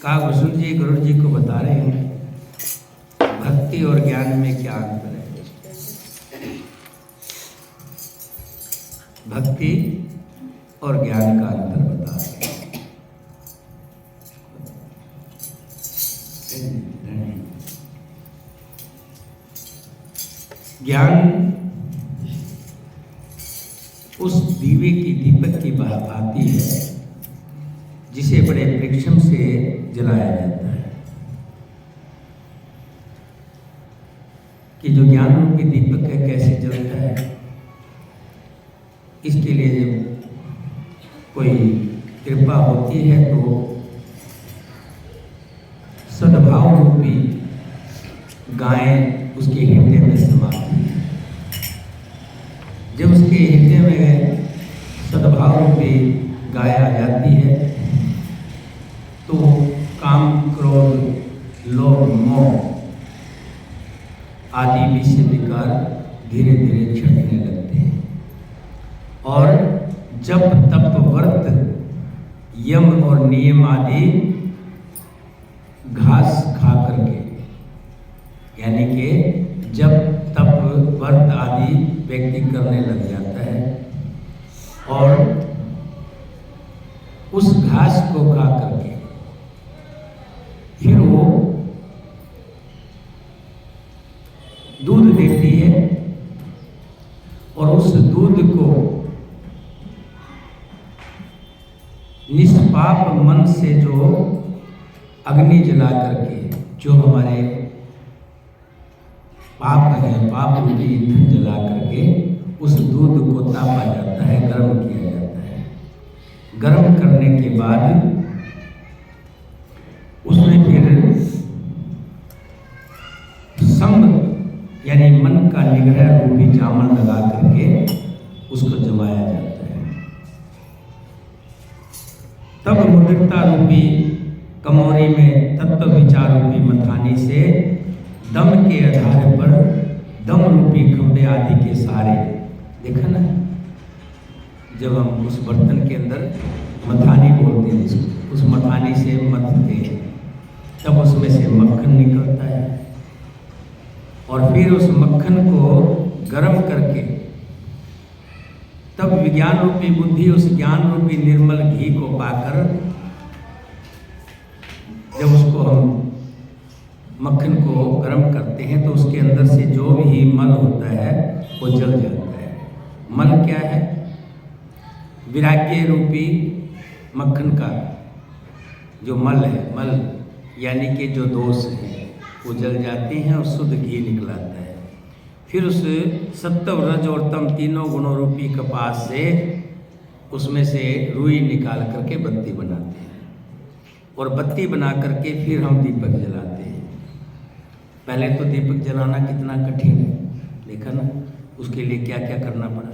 कागभूषण जी गुरु जी को बता रहे हैं भक्ति और ज्ञान में क्या अंतर है। भक्ति और ज्ञान का अंतर बता रहे हैं। ज्ञान उस दीवे की दीपक की भांति है जिसे बड़े परिश्रम से जलाया जाता है। कि जो ज्ञान रूपी दीपक है कैसे जलता है, इसके लिए जब कोई कृपा होती है तो सद्भाव रूपी गायें उसके हृदय में समाती है। जब उसके हृदय में सद्भाव रूपी गाय आ जाती है तो काम, क्रोध, लोभ, मोह आदि विषय विकार धीरे धीरे छटने लगते हैं और जब तप, व्रत, यम और नियम आदि घास खा करके, यानी कि जब तप, व्रत आदि व्यक्ति करने लग जाता है और उस घास को खा करके फिर वो दूध देती है और उस दूध को निष्पाप मन से जो अग्नि जला करके, जो हमारे पाप है, पाप रूपी ईंधन जला करके उस दूध को तापा जाता है, गर्म किया जाता है। गर्म करने के बाद उसमें फिर संग यानी मन का निग्रह रूपी जामन लगा करके उसको जमाया जाता है। तब मुद्रिकता रूपी कमोरी में तत्व विचार रूपी मथानी से दम के आधार पर दम रूपी खंबे आदि के सहारे, देखा ना, जब हम उस बर्तन के अंदर मथानी बोलते हैं, उस मथानी से मथते हैं तब उसमें से मक्खन निकलता है और फिर उस मक्खन को गर्म करके तब विज्ञान रूपी बुद्धि उस ज्ञान रूपी निर्मल घी को पाकर जब उसको हम मक्खन को गर्म करते हैं तो उसके अंदर से जो भी मल होता है वो जल जाता है। मल क्या है? विराग्य रूपी मक्खन का जो मल है, मल यानी कि जो दोष है वो जल जाते हैं और शुद्ध घी निकलाता है। फिर उस सत्व, रज और तम तीनों गुणों रूपी कपास से उसमें से रुई निकाल करके बत्ती बनाते हैं और बत्ती बना करके फिर हम दीपक जलाते हैं। पहले तो दीपक जलाना कितना कठिन है, देखा ना, उसके लिए क्या क्या करना पड़ा।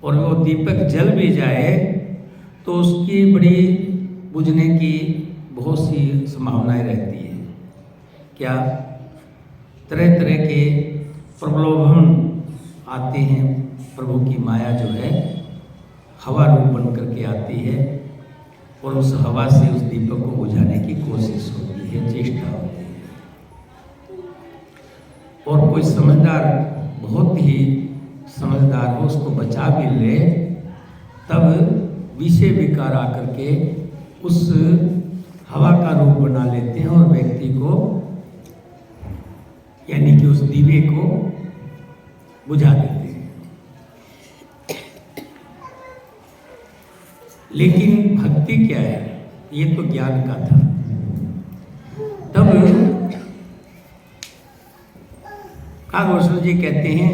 और वो दीपक जल भी जाए तो उसकी बड़ी बुझने की बहुत सी संभावनाएं रहती है। क्या? तरह तरह के प्रलोभन आते हैं। प्रभु की माया जो है हवा रूप बन करके आती है और उस हवा से उस दीपक को बुझाने की कोशिश होती है, चेष्टा होती है। और कोई समझदार, बहुत ही समझदार हो, उसको बचा भी ले, तब विषय विकार आकर के उस हवा का रूप बना लेते हैं और व्यक्ति को, यानी कि उस दीवे को बुझा देते हैं। लेकिन भक्ति क्या है? ये तो ज्ञान का था। तब कागभूषण जी कहते हैं,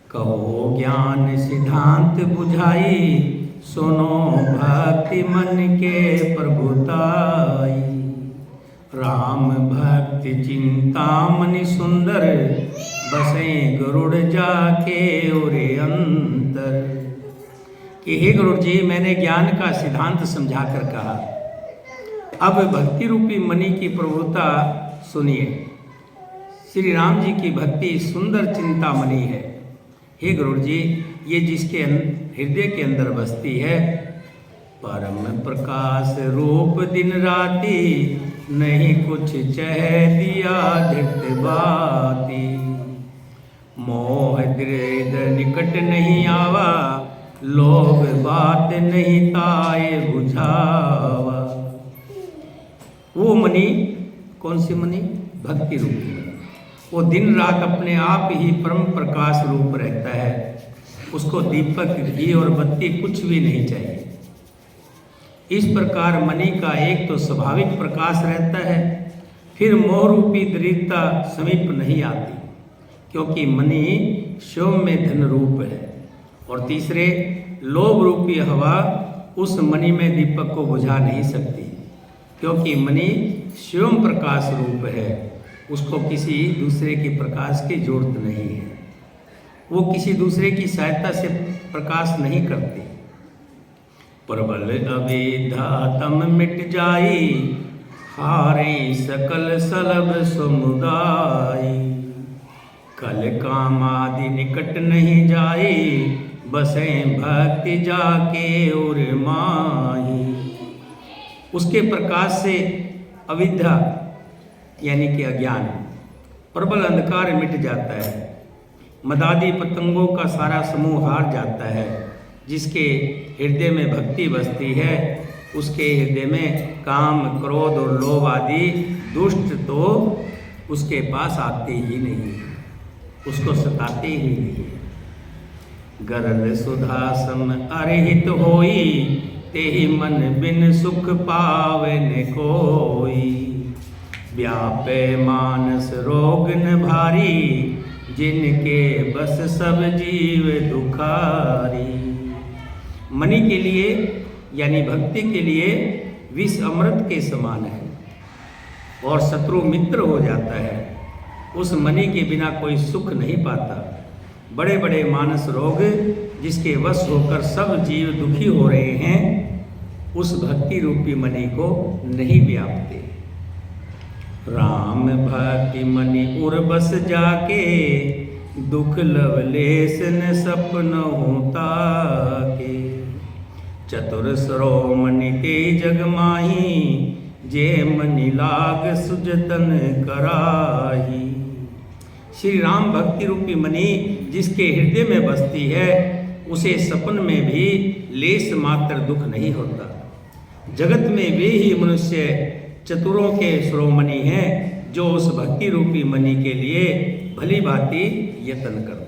कहो ज्ञान सिद्धांत बुझाई, सुनो भक्ति मन के प्रभुताई। राम भक्ति चिंता मनि सुंदर, बसे गरुड़ जाके ओरे अंतर। कि हे गरुड़ जी, मैंने ज्ञान का सिद्धांत समझा कर कहा, अब भक्ति रूपी मणि की प्रभुता सुनिए। श्री राम जी की भक्ति सुंदर चिंतामणि है। हे गरुड़ जी, ये जिसके हृदय के अंदर बसती है, परम प्रकाश रूप दिन राति, नहीं कुछ चह दिया धृत बाती। मोह दृढ़ निकट नहीं आवा, लोभ बात नहीं ताए बुझावा। वो मणि, कौन सी मणि? भक्ति रूपी मणि। वो दिन रात अपने आप ही परम प्रकाश रूप रहता है, उसको दीपक, घी और बत्ती कुछ भी नहीं चाहिए। इस प्रकार मणि का एक तो स्वाभाविक प्रकाश रहता है, फिर मोह रूपी दरिद्रता समीप नहीं आती, क्योंकि मणि शिव में धन रूप है। और तीसरे, लोभ रूपी हवा उस मणि में दीपक को बुझा नहीं सकती, क्योंकि मणि शिवम प्रकाश रूप है, उसको किसी दूसरे के प्रकाश की जरूरत नहीं है। वो किसी दूसरे की सहायता से प्रकाश नहीं करती। प्रबल अविद्या तम मिट जाई, हारे सकल सलभ समुदाय। कल काम आदि निकट नहीं जाई, बसे भक्ति जाके और माही। उसके प्रकाश से अविद्या यानी कि अज्ञान, प्रबल अंधकार मिट जाता है। मदादी पतंगों का सारा समूह हार जाता है। जिसके हृदय में भक्ति बसती है, उसके हृदय में काम, क्रोध और लोभ आदि दुष्ट तो उसके पास आते ही नहीं, उसको सताते ही नहीं। गरल सुधा सम अरहित होई, तेहि मन बिन सुख पावे न कोई। व्यापे मानस रोग न भारी, जिनके बस सब जीव दुखारी। मणि के लिए यानी भक्ति के लिए विष अमृत के समान है और शत्रु मित्र हो जाता है। उस मणि के बिना कोई सुख नहीं पाता। बड़े बड़े मानस रोग जिसके वश होकर सब जीव दुखी हो रहे हैं, उस भक्ति रूपी मणि को नहीं व्यापते। राम भक्ति मणि उर बस जाके, दुख लवलेश न सपन होता के। चतुर श्रोमणि ते जग माही, जे मणि लाग सुजतन कराही। श्री राम भक्ति रूपी मणि जिसके हृदय में बसती है, उसे सपन में भी लेस मात्र दुख नहीं होता। जगत में वे ही मनुष्य चतुरों के श्रोमणि हैं, जो उस भक्ति रूपी मणि के लिए भली भांति यत्न करते।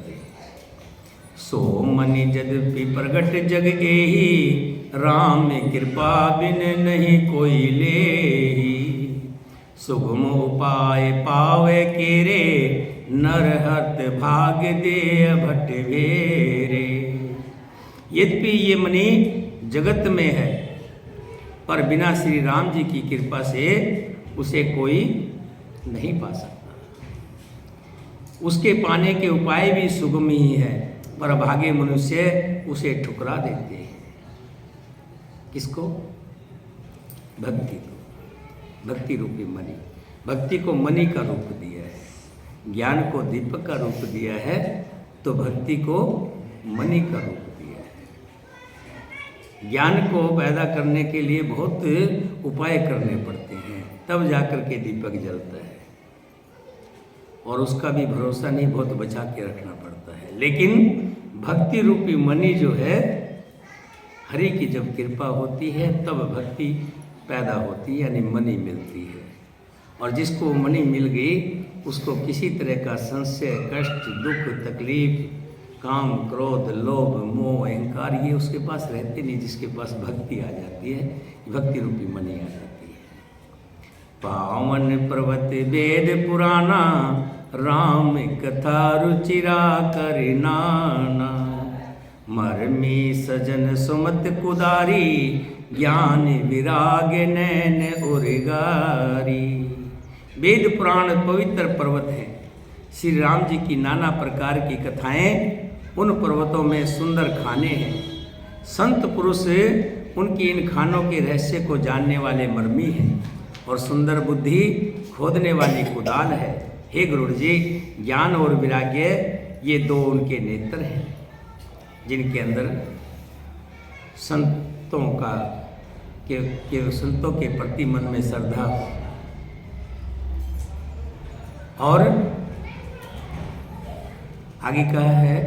सो मणि यद्यपि प्रगट जग एहि, राम कृपा बिन नहीं कोई लेहि। सुगम उपाय पावे केरे, नरहत भाग दे भट भेरे। यद्यपि ये मणि जगत में है, पर बिना श्री राम जी की कृपा से उसे कोई नहीं पा सकता। उसके पाने के उपाय भी सुगम ही है, पर भागे मनुष्य उसे ठुकरा देते हैं। किसको? भक्ति को। भक्ति रूपी मणि, भक्ति को मणि का रूप दिया है, ज्ञान को दीपक का रूप दिया है, तो भक्ति को मणि का रूप दिया है। ज्ञान को पैदा करने के लिए बहुत उपाय करने पड़ते हैं, तब जाकर के दीपक जलता है, और उसका भी भरोसा नहीं, बहुत बचा के रखना पड़ता है। लेकिन भक्ति रूपी मणि जो है, हरि की जब कृपा होती है तब भक्ति पैदा होती है, यानी मणि मिलती है। और जिसको मणि मिल गई, उसको किसी तरह का संशय, कष्ट, दुख, तकलीफ, काम, क्रोध, लोभ, मोह, अहंकार ये उसके पास रहते नहीं। जिसके पास भक्ति आ जाती है, भक्ति रूपी मणि आ जाती है। पावन पर्वत वेद पुराना, राम कथा रुचिरा कर नाना। मरमी सजन सुमत कुदारी, ज्ञान विराग नैन उर्गारी। वेद पुराण पवित्र पर्वत हैं। श्री राम जी की नाना प्रकार की कथाएं उन पर्वतों में सुंदर खाने हैं। संत पुरुष उनकी इन खानों के रहस्य को जानने वाले मर्मी हैं, और सुंदर बुद्धि खोदने वाली कुदाल है। हे गुरु जी, ज्ञान और विराग्य ये दो उनके नेत्र हैं, जिनके अंदर संतों का के संतों के प्रति मन में श्रद्धा हो और आगे कहा है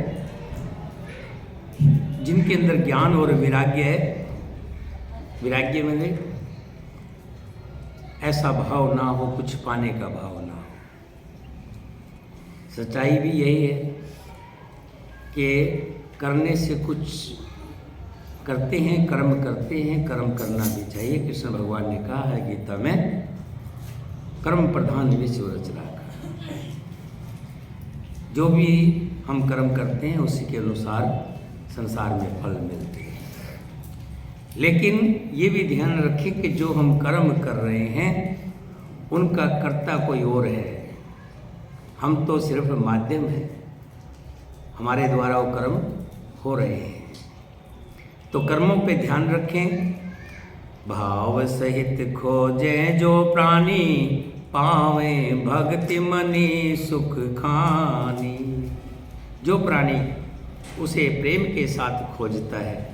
जिनके अंदर ज्ञान और वैराग्य है, वैराग्य में ऐसा भाव ना हो, कुछ पाने का भाव ना हो। सच्चाई भी यही है कि करने से कुछ करते हैं, कर्म करते हैं, कर्म करना भी चाहिए। कृष्ण भगवान ने कहा है गीता में, कर्म प्रधान विश्व रचना का। जो भी हम कर्म करते हैं उसी के अनुसार संसार में फल मिलते हैं। लेकिन ये भी ध्यान रखें कि जो हम कर्म कर रहे हैं उनका कर्ता कोई और है, हम तो सिर्फ माध्यम है, हमारे द्वारा वो कर्म हो रहे हैं। तो कर्मों पे ध्यान रखें। भाव सहित खोजे जो प्राणी, पावे भक्ति मनी सुख खानी। जो प्राणी उसे प्रेम के साथ खोजता है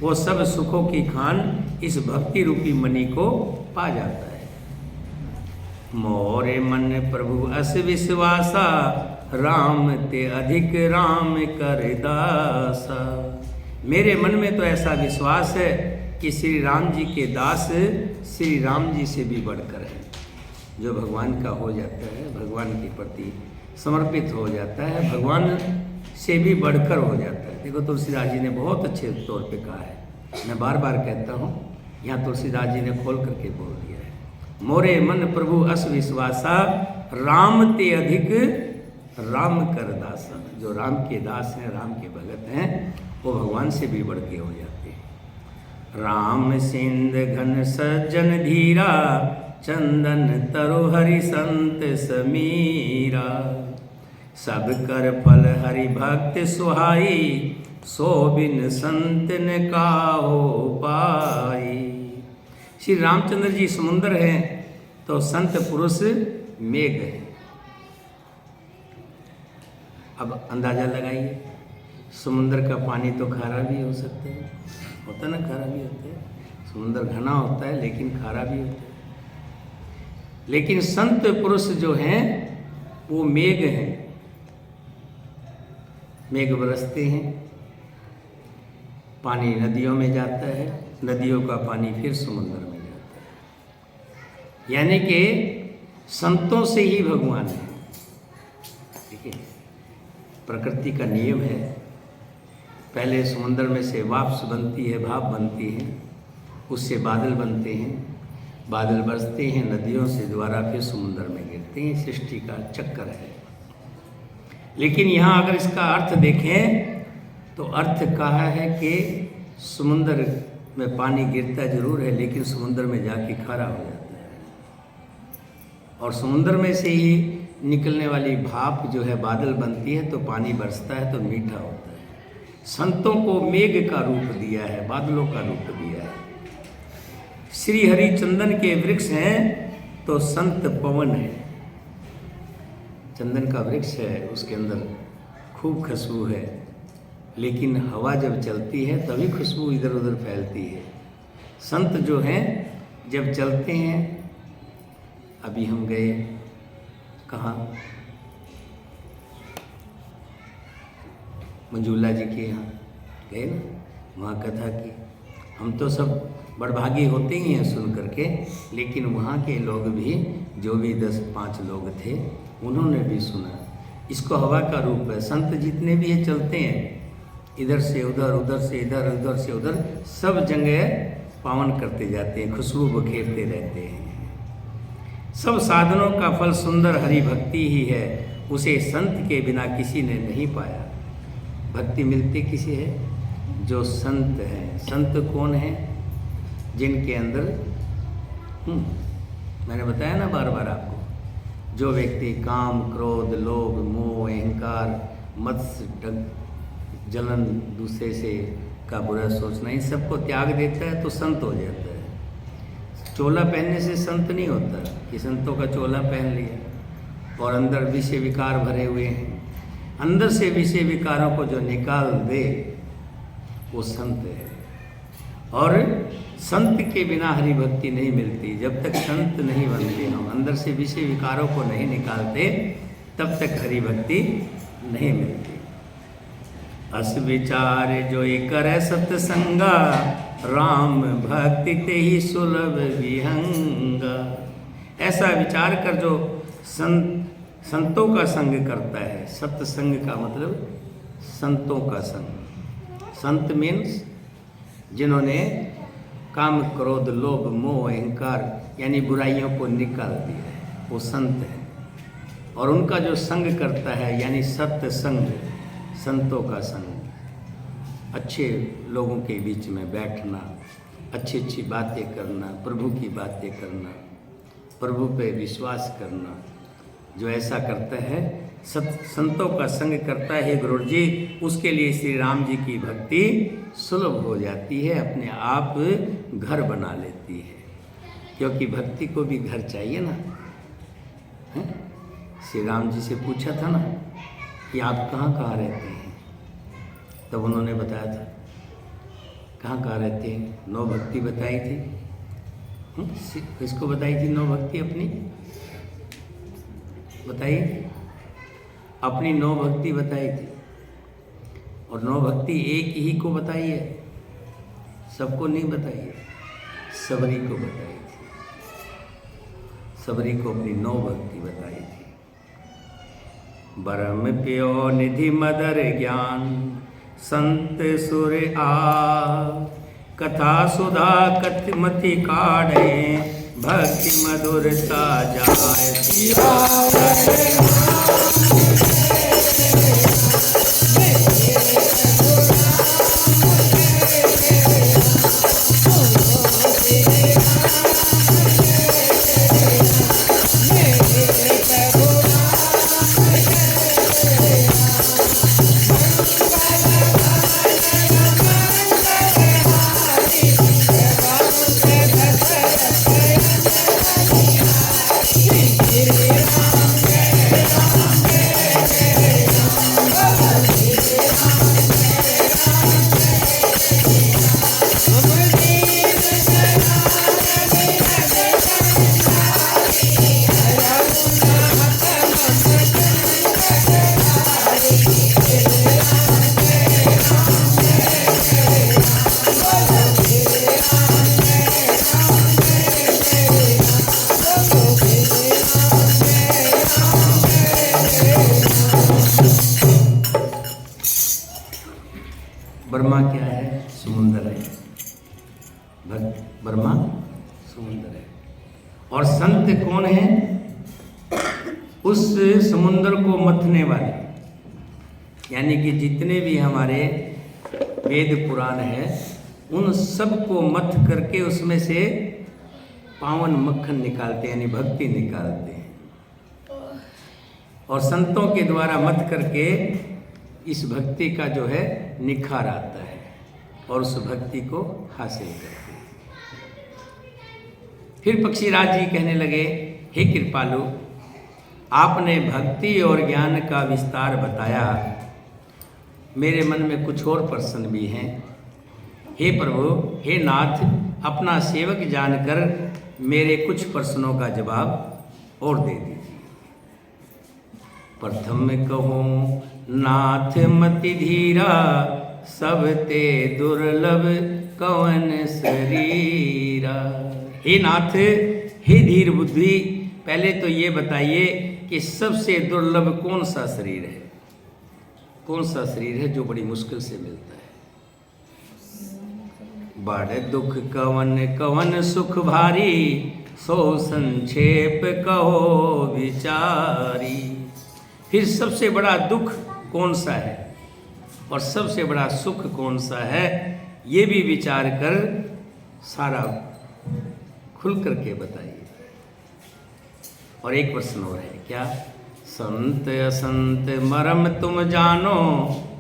वो सब सुखों की खान इस भक्ति रूपी मणि को पा जाता है। मोरे मन प्रभु अस विश्वासा, राम ते अधिक राम कर दासा। मेरे मन में तो ऐसा विश्वास है कि श्री राम जी के दास श्री राम जी से भी बढ़कर है। जो भगवान का हो जाता है, भगवान के प्रति समर्पित हो जाता है, भगवान से भी बढ़कर हो जाता है। देखो तुलसीदास जी ने बहुत अच्छे तौर पे कहा है, मैं बार बार कहता हूँ, यहाँ तुलसीदास जी ने खोल करके बोल दिया है। मोरे मन प्रभु अस विश्वासा, राम ते अधिक राम कर दासा। जो राम के दास हैं, राम के भगत हैं, वो भगवान से भी बढ़ के हो जाते हैं। राम सिंध घन सज्जन धीरा, चंदन तरु हरि संत समीरा। सब कर फल हरि भक्त सुहाई, सो बिन संत न काहो पाई। श्री रामचंद्र जी समुद्र हैं तो संत पुरुष मेघ है। अब अंदाजा लगाइए, समुद्र का पानी तो खारा भी हो सकता है, होता ना, खारा भी होता है। समुद्र घना होता है लेकिन खारा भी होता है। लेकिन संत पुरुष जो हैं वो मेघ हैं। मेघ बरसते हैं, पानी नदियों में जाता है, नदियों का पानी फिर समुद्र में जाता है। यानी कि संतों से ही भगवान है। ठीक है, प्रकृति का नियम है, पहले समुद्र में से वाष्प बनती है, भाप बनती है, उससे बादल बनते हैं, बादल बरसते हैं, नदियों से दोबारा फिर समुद्र में गिरते हैं। सृष्टि का चक्कर है। लेकिन यहाँ अगर इसका अर्थ देखें तो अर्थ कहा है कि समुद्र में पानी गिरता जरूर है लेकिन समुद्र में जाके खारा हो जाता है, और समुद्र में से ही निकलने वाली भाप जो है बादल बनती है तो पानी बरसता है तो मीठा होता है। संतों को मेघ का रूप दिया है, बादलों का रूप दिया है। श्री हरि चंदन के वृक्ष हैं तो संत पवन है। चंदन का वृक्ष है, उसके अंदर खूब खुशबू है, लेकिन हवा जब चलती है तभी खुशबू इधर उधर फैलती है। संत जो हैं जब चलते हैं, अभी हम गए कहाँ, मंजूला जी के यहाँ गए ना, वहाँ कथा की। हम तो सब बड़भागी होते ही हैं सुन करके, लेकिन वहाँ के लोग भी, जो भी 10-5 लोग थे, उन्होंने भी सुना। इसको हवा का रूप है। संत जितने भी ये चलते हैं, इधर से उधर, उधर से इधर, उधर से उधर, सब जगह पावन करते जाते हैं, खुशबू बखेरते रहते हैं। सब साधनों का फल सुंदर हरि भक्ति ही है, उसे संत के बिना किसी ने नहीं पाया। भक्ति मिलती किसे है? जो संत हैं। संत कौन है? जिनके अंदर मैंने बताया ना बार बार आपको, जो व्यक्ति काम, क्रोध, लोभ, मोह, अहंकार, मत्स्य, जलन, दूसरे से का बुरा सोचना, इन सबको त्याग देता है तो संत हो जाता है। चोला पहनने से संत नहीं होता कि संतों का चोला पहन लिया और अंदर विषय विकार भरे हुए हैं। अंदर से विषय विकारों को जो निकाल दे वो संत है। और संत के बिना हरि भक्ति नहीं मिलती। जब तक संत नहीं बनते, हम अंदर से विषय विकारों को नहीं निकालते, तब तक हरि भक्ति नहीं मिलती। अस विचार जो करे सत्संगा, राम भक्ति ते ही सुलभ विहंगा। ऐसा विचार कर जो संतों का संग करता है। सत्संग का मतलब संतों का संग। संत मीन्स जिन्होंने काम, क्रोध, लोभ, मोह, अहंकार यानी बुराइयों को निकाल दिया है, वो संत है। और उनका जो संग करता है यानी सत्संग, संतों का संग, अच्छे लोगों के बीच में बैठना, अच्छी अच्छी बातें करना, प्रभु की बातें करना, प्रभु पे विश्वास करना, जो ऐसा करता है, संतों का संग करता है गुरु जी, उसके लिए श्री राम जी की भक्ति सुलभ हो जाती है, अपने आप घर बना लेती है। क्योंकि भक्ति को भी घर चाहिए ना। श्री राम जी से पूछा था ना कि आप कहाँ कहाँ रहते हैं, तब उन्होंने बताया था कहाँ कहाँ रहते हैं। 9 भक्ति बताई थी। किसको बताई थी 9 भक्ति? अपनी बताइए, अपनी 9 भक्ति बताई थी। और 9 भक्ति एक ही को बताई है, सबको नहीं बताई है, सबरी को बताई थी। सबरी को अपनी 9 भक्ति बताई थी। बरम प्यो निधि मदर ज्ञान, संत सुर आ, कथा सुधा कथमति काढ़े, भक्ति मधुरता जाय। ब्रह्मा क्या है? समुंदर है। ब्रह्मा समुंदर है। और संत कौन है? उस समुंदर को मथने वाले, यानी कि जितने भी हमारे वेद पुराण है, उन सब को मथ करके उसमें से पावन मक्खन निकालते हैं, यानी भक्ति निकालते हैं। और संतों के द्वारा मथ करके इस भक्ति का जो है निखार आता है और उस भक्ति को हासिल करते हैं। फिर पक्षीराज जी कहने लगे, हे कृपालु, आपने भक्ति और ज्ञान का विस्तार बताया, मेरे मन में कुछ और प्रश्न भी हैं। हे प्रभु, हे नाथ, अपना सेवक जानकर मेरे कुछ प्रश्नों का जवाब और दे दीजिए। प्रथम कहूँ नाथ मति धीरा, सब ते दुर्लभ कवन शरीरा। हे नाथ, हे धीर बुद्धि, पहले तो ये बताइए कि सबसे दुर्लभ कौन सा शरीर है? कौन सा शरीर है जो बड़ी मुश्किल से मिलता है? बड़ दुख कवन कवन सुख भारी, सो संक्षेप कहो विचारी। फिर सबसे बड़ा दुख कौन सा है और सबसे बड़ा सुख कौन सा है, ये भी विचार कर सारा खुल करके बताइए। और एक प्रश्न और है, क्या? संत असंत मरम तुम जानो,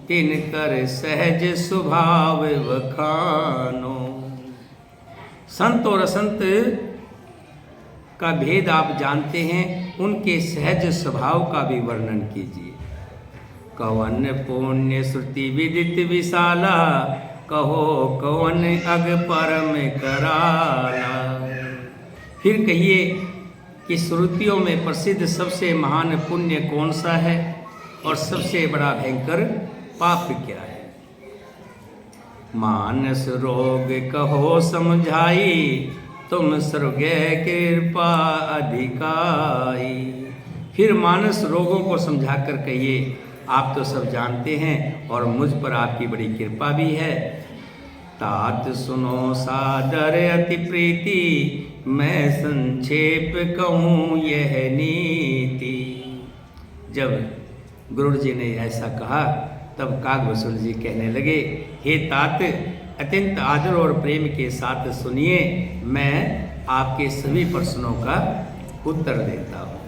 तिन कर सहज स्वभाव वखानो। संत और असंत का भेद आप जानते हैं, उनके सहज स्वभाव का भी वर्णन कीजिए। कवन पुण्य श्रुति विदित विशाला, कहो कौन अग परम कराला। फिर कहिए कि श्रुतियों में प्रसिद्ध सबसे महान पुण्य कौन सा है और सबसे बड़ा भयंकर पाप क्या है। मानस रोग कहो समझाई, तुम स्वर्ग कृपा अधिकाई। फिर मानस रोगों को समझाकर कहिए, आप तो सब जानते हैं और मुझ पर आपकी बड़ी कृपा भी है। तात सुनो सादर अति प्रीति, मैं संक्षेप कहूँ यह नीति। जब गुरु जी ने ऐसा कहा तब काकभूषण जी कहने लगे, हे तात, अत्यंत आदर और प्रेम के साथ सुनिए, मैं आपके सभी प्रश्नों का उत्तर देता हूँ।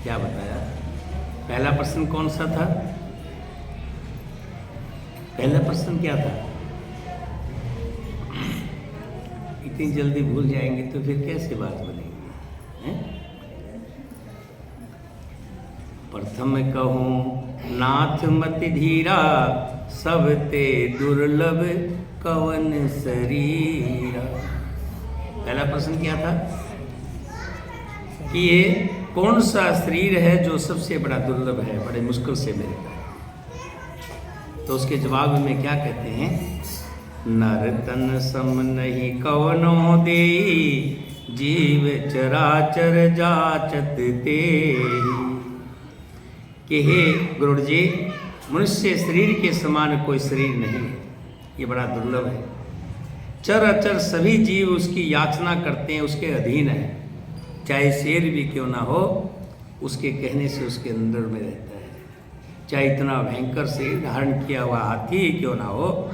क्या बताया? पहला प्रश्न कौन सा था? पहला प्रश्न क्या था? इतनी जल्दी भूल जाएंगे तो फिर कैसे बात बनेगी? प्रथम कहूँ नाथ मति धीरा, सब ते दुर्लभ कवन शरीरा। पहला प्रश्न क्या था कि ये कौन सा शरीर है जो सबसे बड़ा दुर्लभ है, बड़े मुश्किल से मिलता है। तो उसके जवाब में क्या कहते हैं? नर तन सम नहीं कवनो देई, जीव चराचर जाचत तेहि। कि हे गुरु जी, मनुष्य शरीर के समान कोई शरीर नहीं है, ये बड़ा दुर्लभ है। चर अचर सभी जीव उसकी याचना करते हैं, उसके अधीन है। चाहे शेर भी क्यों ना हो, उसके कहने से उसके अंदर में रहता है। चाहे इतना भयंकर शरीर धारण किया हुआ हाथी ही क्यों ना हो,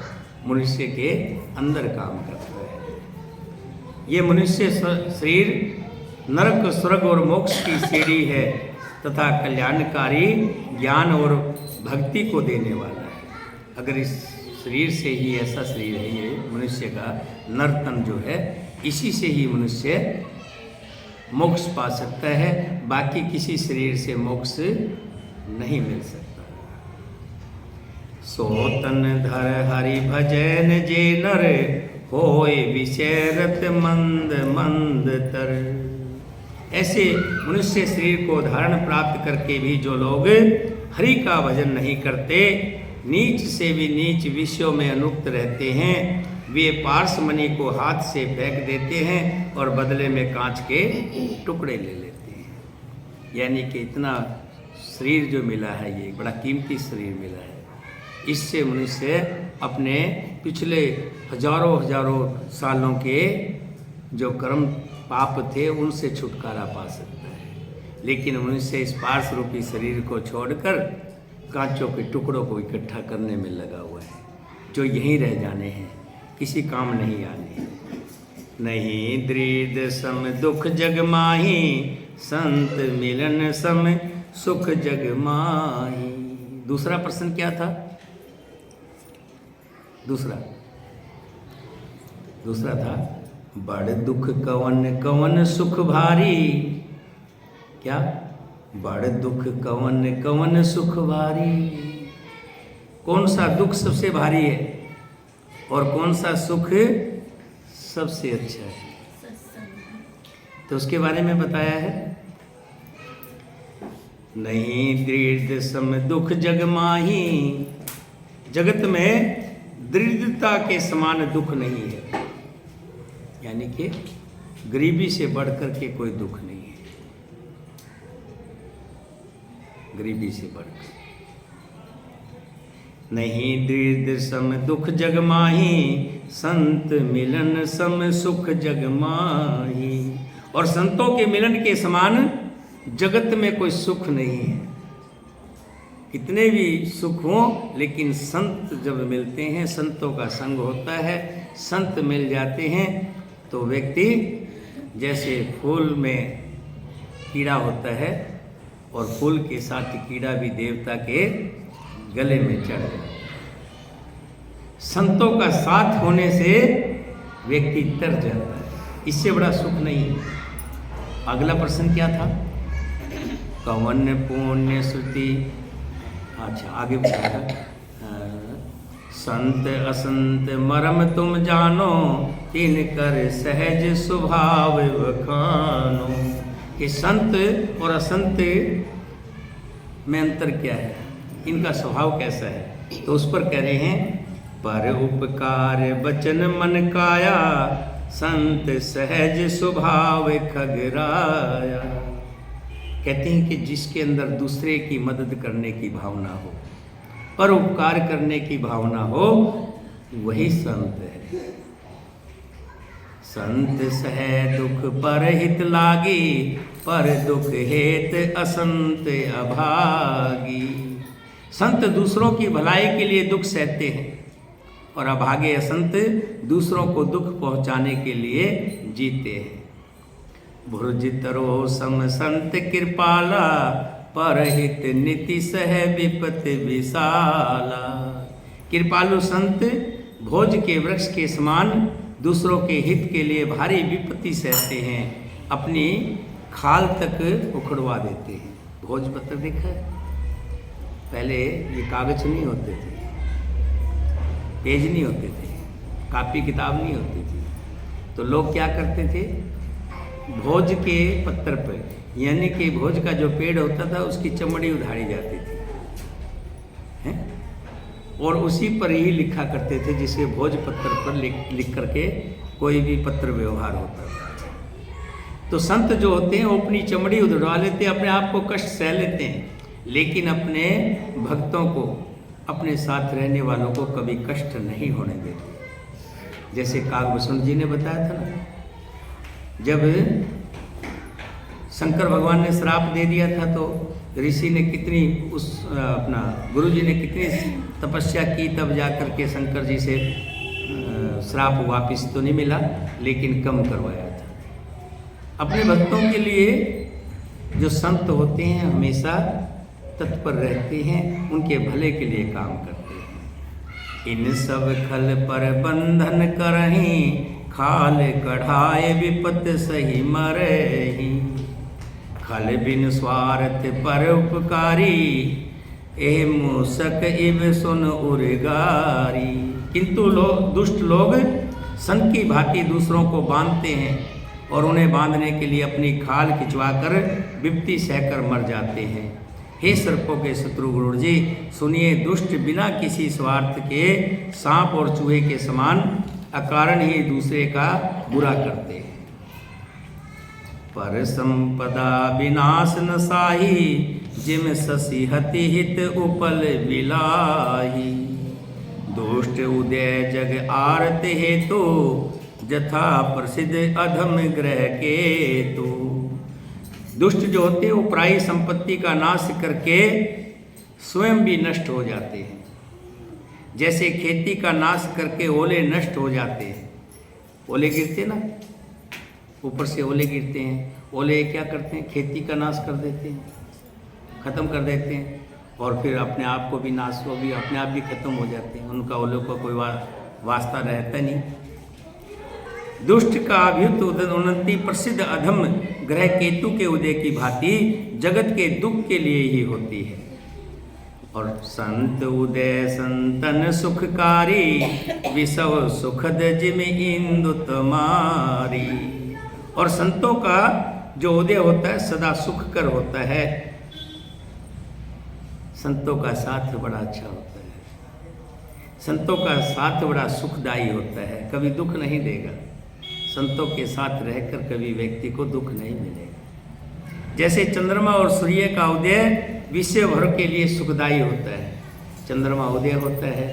मनुष्य के अंदर काम करता है। ये मनुष्य शरीर नरक स्वर्ग और मोक्ष की सीढ़ी है तथा कल्याणकारी ज्ञान और भक्ति को देने वाला है। अगर इस शरीर से ही, ऐसा शरीर है ये मनुष्य का, नरतन जो है, इसी से ही मनुष्य मोक्ष पा सकता है। बाकी किसी शरीर से मोक्ष नहीं मिल सकता। सो तन धर हरि भजन जे नर, होए विषयरत मंद मंद तर। ऐसे मनुष्य शरीर को धारण प्राप्त करके भी जो लोग हरि का भजन नहीं करते, नीच से भी नीच विषयों में अनुक्त रहते हैं, वे पार्श्वमणि को हाथ से फेंक देते हैं और बदले में कांच के टुकड़े ले लेते हैं। यानी कि इतना शरीर जो मिला है, ये बड़ा कीमती शरीर मिला है, इससे मनुष्य अपने पिछले हजारों सालों के जो कर्म पाप थे उनसे छुटकारा पा सकता है। लेकिन मनुष्य इस पार्श्व रूपी शरीर को छोड़कर कांचों के टुकड़ों को इकट्ठा करने में लगा हुआ है, जो यहीं रह जाने हैं, किसी काम नहीं आने। नहीं दृढ़ सम दुख जग माही, संत मिलन सम सुख जग माही। दूसरा प्रश्न क्या था? दूसरा था बड़ दुख कवन कवन सुख भारी। क्या? बड़ दुख कवन कवन सुख भारी। कौन सा दुख सबसे भारी है और कौन सा सुख सबसे अच्छा है? तो उसके बारे में बताया है। नहीं दृढ़ सम दुख जग माही, जगत में दृढ़ता के समान दुख नहीं है। यानी कि गरीबी से बढ़कर के कोई दुख नहीं है, गरीबी से बढ़कर। नहीं दृढ़ सम दुख जग माही, संत मिलन सम सुख जग माही। और संतों के मिलन के समान जगत में कोई सुख नहीं है। कितने भी सुख हों, लेकिन संत जब मिलते हैं, संतों का संग होता है, संत मिल जाते हैं, तो व्यक्ति जैसे फूल में कीड़ा होता है और फूल के साथ कीड़ा भी देवता के गले में चढ़ जाता है। संतों का साथ होने से व्यक्ति तर जाता है, इससे बड़ा सुख नहीं है। अगला प्रश्न क्या था? कवन पुण्य श्रुति। अच्छा, आगे बताया संत असंत मरम तुम जानो, तिन कर सहज स्वभाव वखानो। कि संत और असंत में अंतर क्या है, इनका स्वभाव कैसा है, तो उस पर कह रहे हैं पर उपकार बचन मन काया, संत सहज स्वभाव खगराया। कहते हैं कि जिसके अंदर दूसरे की मदद करने की भावना हो, पर उपकार करने की भावना हो, वही संत है। संत सह दुख पर हित लागी, पर दुख हेत असंत अभागी। संत दूसरों की भलाई के लिए दुख सहते हैं, और अभागे असंत दूसरों को दुख पहुंचाने के लिए जीते हैं। भुर्ज तरो सम संत कृपाला, परहित नीति सह विपत विशाला। कृपालु संत भोज के वृक्ष के समान दूसरों के हित के लिए भारी विपत्ति सहते हैं, अपनी खाल तक उखड़वा देते हैं। भोजपत्र देखा है, पहले ये कागज नहीं होते थे, पेज नहीं होते थे, कापी किताब नहीं होती थी, तो लोग क्या करते थे, भोज के पत्थर पर, यानी कि भोज का जो पेड़ होता था उसकी चमड़ी उधारी जाती थी, हैं? और उसी पर ही लिखा करते थे, जिसे भोज पत्थर पर लिख करके कोई भी पत्र व्यवहार होता था। तो संत जो होते हैं वो अपनी चमड़ी उधड़वा लेते हैं, अपने आप को कष्ट सह लेते हैं, लेकिन अपने भक्तों को, अपने साथ रहने वालों को कभी कष्ट नहीं होने देते। जैसे काकभूषण जी ने बताया था ना, जब शंकर भगवान ने श्राप दे दिया था तो ऋषि ने कितनी अपना गुरु जी ने कितनी तपस्या की, तब जाकर के शंकर जी से श्राप वापिस तो नहीं मिला, लेकिन कम करवाया था। अपने भक्तों के लिए जो संत होते हैं हमेशा तत्पर रहते हैं, उनके भले के लिए काम करते हैं। इन सब खल पर बंधन करहीं, खाल कढ़ाए विपत सही मरही। खल बिन स्वार्थ पर उपकारी, एह मूसक इव सुन उर्गारी। किंतु दुष्ट लोग संत की भांति दूसरों को बांधते हैं, और उन्हें बांधने के लिए अपनी खाल खिंचवाकर विपत्ति सहकर मर जाते हैं। हे सर्पों के शत्रु गुरु जी, सुनिए, दुष्ट बिना किसी स्वार्थ के सांप और चूहे के समान अकारण ही दूसरे का बुरा करते हैं। पर संपदा विनाश न साही, जिम ससी हति हित उपल बिलाही। दुष्ट उदय जग आरत हेतु, जथा प्रसिद्ध अधम ग्रह केतु। दुष्ट जो होते हैं वो पराई संपत्ति का नाश करके स्वयं भी नष्ट हो जाते हैं। जैसे खेती का नाश करके ओले नष्ट हो जाते हैं, ओले गिरते ना, ऊपर से ओले गिरते हैं, ओले क्या करते हैं, खेती का नाश कर देते हैं, ख़त्म कर देते हैं, और फिर अपने आप को भी नाश को भी अपने आप भी ख़त्म हो जाते हैं, उनका ओलों का कोई वास्ता रहता नहीं। दुष्ट का अभ्युत उन्नति प्रसिद्ध अधम ग्रह केतु के उदय की भांति जगत के दुख के लिए ही होती है। और संत उदय संतन सुखकारी, विषव सुखद जिम इंदु तमारी। और संतों का जो उदय होता है सदा सुखकर होता है, संतों का साथ बड़ा अच्छा होता है, संतों का साथ बड़ा सुखदायी होता है, कभी दुख नहीं देगा। संतों के साथ रहकर कभी व्यक्ति को दुख नहीं मिलेगा। जैसे चंद्रमा और सूर्य का उदय विश्व भर के लिए सुखदायी होता है। चंद्रमा उदय होता है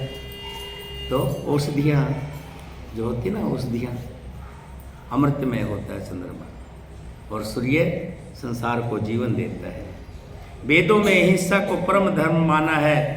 तो औषधियाँ जो होती ना, औषधियाँ अमृतमय होता है चंद्रमा, और सूर्य संसार को जीवन देता है। वेदों में हिंसा को परम धर्म माना है,